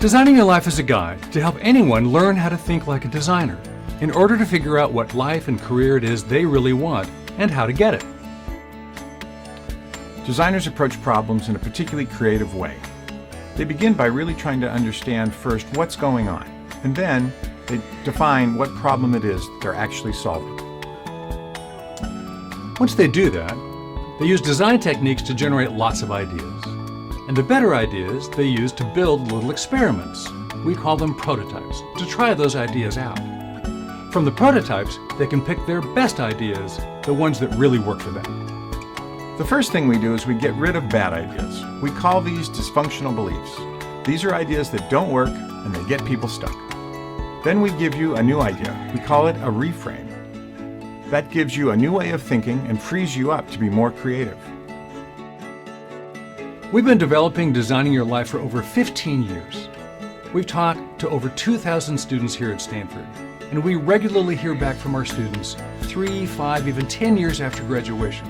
Designing Your Life is a guide to help anyone learn how to think like a designer in order to figure out what life and career it is they really want and how to get it. Designers approach problems in a particularly creative way. They begin by really trying to understand first what's going on, and then they define what problem it is they're actually solving. Once they do that, they use design techniques to generate lots of ideas. And the better ideas they use to build little experiments. We call them prototypes, to try those ideas out. From the prototypes, they can pick their best ideas, the ones that really work for them. The first thing we do is we get rid of bad ideas. We call these dysfunctional beliefs. These are ideas that don't work and they get people stuck. Then we give you a new idea. We call it a reframe. That gives you a new way of thinking and frees you up to be more creative. We've been developing Designing Your Life for over 15 years. We've talked to over 2,000 students here at Stanford, and we regularly hear back from our students 3, 5, even 10 years after graduation.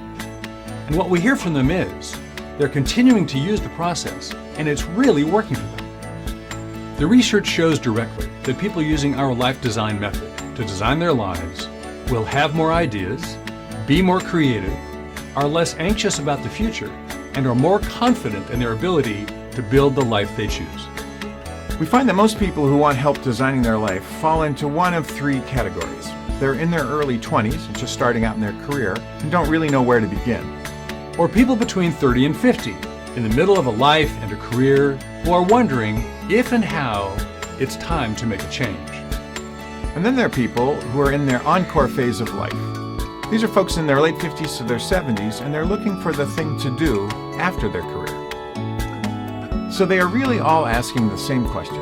And what we hear from them is they're continuing to use the process, and it's really working for them. The research shows directly that people using our life design method to design their lives will have more ideas, be more creative, are less anxious about the future, and are more confident in their ability to build the life they choose. We find that most people who want help designing their life fall into one of three categories. They're in their early 20s, just starting out in their career, and don't really know where to begin. Or people between 30 and 50, in the middle of a life and a career, who are wondering if and how it's time to make a change. And then there are people who are in their encore phase of life. These are folks in their late 50s to their 70s, and they're looking for the thing to do after their career. So they are really all asking the same question.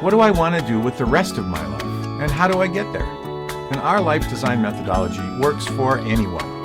What do I want to do with the rest of my life? And how do I get there? And our life design methodology works for anyone.